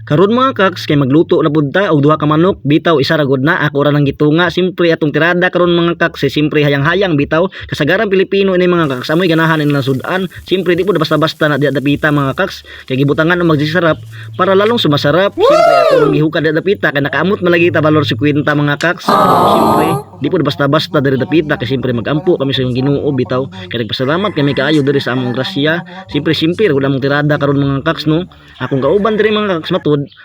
Karon mga kaks kay magluto na pud ta og duha ka manok bitaw isa ra gud na ako ra nang gitunga simpre atong tirada karon mga kaks simpre hayang-hayang bitaw kasagaran Pilipino ini mga kaks amoy ganahan nila sudan simpre di pud basta-basta na dapita mga kaks kay gibutangan og magsisarap para lalong sumasarap simpre ato nang gihukad dapita kay nakaamot malagi ta valor 50 mga kaks simpre di pud basta-basta diri dapita kay simpre magampo kami sa imong Ginoo bitaw kay nagpasalamat kami kaayo diri sa among grasya simpre gud among tirada karon mga kaks no akong kauban diri mga kaks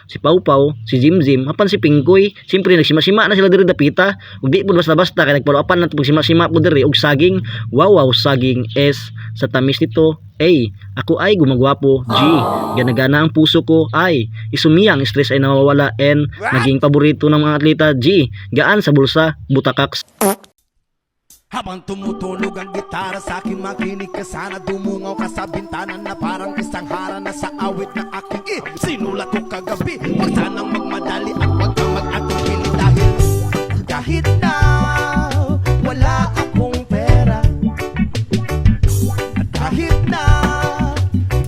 si Pau Pau, si Jim Jim, hapan si Pingkoy, simpre nagsima-sima na sila diri dapita. Ug di pud basta-basta kay nagpalo-apan na pagsima-sima pud diri og saging. Wow, saging S sa tamis nito. A, ako ay gumagwapo. G, gana-gana ang puso ko. I, isumiyang stress ay nawawala. N, naging paborito ng mga atleta. G, gaan sa bulsa, butakaks. Habang tumutunog ang gitara sa akin makinig ka sana dumungaw ka sa bintana na parang isang hara na sa awit na aking sinulat ko kagabi. Huwag sanang magmadali at huwag kang mag-atong pili dahil kahit na wala akong pera at kahit na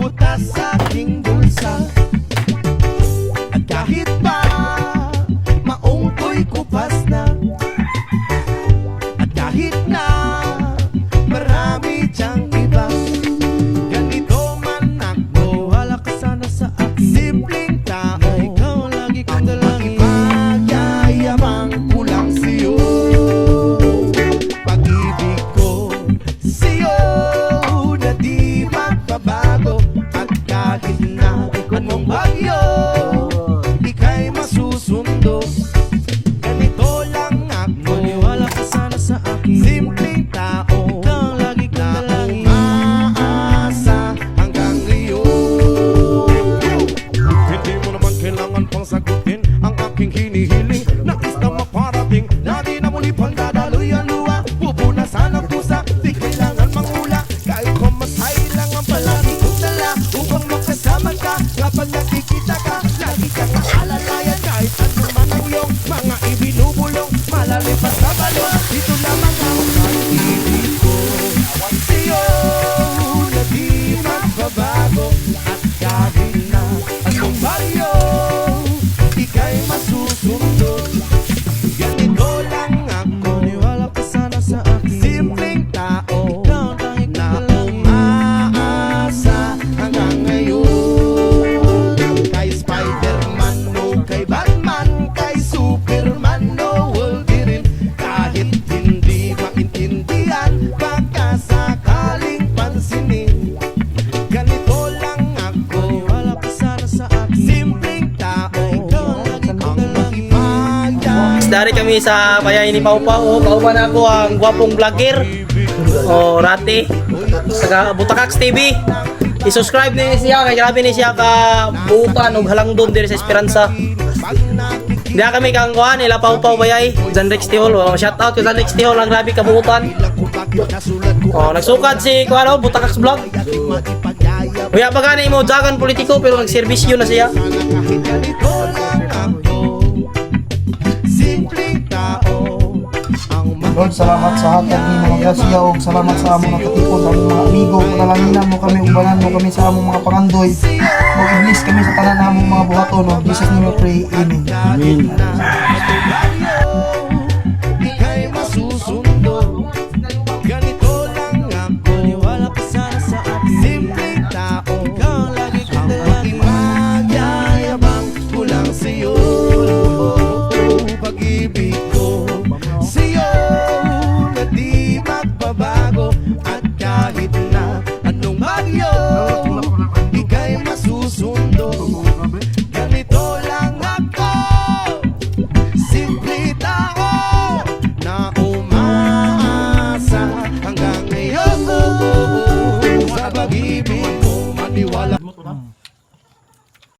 butas sa aking bulsa at kahit pa maong ko'y kupas na kahit na marami diyang iba ganito man ako wala ka sana sa akin simpleng tao ikaw lagi kong dalangin magyayamang kulang sa'yo pag-ibig ko sa'yo na di magbabago at kahit na anong bagyo ika'y masusundo ganito lang ako wala ka sana sa akin simpleng tao ikaw lagi kong dalangin maasa hanggang ngayon hindi mo naman kailangan pang sagutin ang aking hinihiling nais na maparating na di na muli pang dadaloy ang luwa pupunasan ang pusa di kailangan mangula kahit kumasay lang ang palagi kong dala upang makasama ka kapag nakikita ka lagi ka maalalayan kahit ano man ang iyong mga ibinubulong malalim pa sa balon dito lamang ang pag-ibig ko sa'yo na di magbabago at kahit na anong bagyo ika'y masusundo ganito lang ako niwala ka sana sa akin simpleng tao na umaasa hanggang ngayon kay Spider-Man o kay Batman kay Superman no Wolverine kahit hindi maintindihan baka sakaling pansinin ganito lang ako wala pa sana sa akin simpleng tao ang makipagyan Dari kami sa bayan ni Pau Pau. Kauban ako ang gwapong vlogger o Rati sa Butakaks TV. I-subscribe ni siya kay grabe ni siya ka buutan og halangdon diri sa Esperanza. Diya kami kang kuhan nila Pau Pau bayay Janrex Tihol. Shout out kay Janrex Tihol ang grabe ka buutan. Nagsukad si kuano Butakaks vlog. Kuya pa gani mo jagan politiko pero nagserbisyo na siya. Lord, salamat sa hatag ni mga grasya o salamat sa among nakatipon among mga amigo. Panalanginan mo kami, ubanan mo kami sa among mga pangandoy. O iblis kami sa tanan among mga buhaton. O Jesus name we pray. Amen. Amen.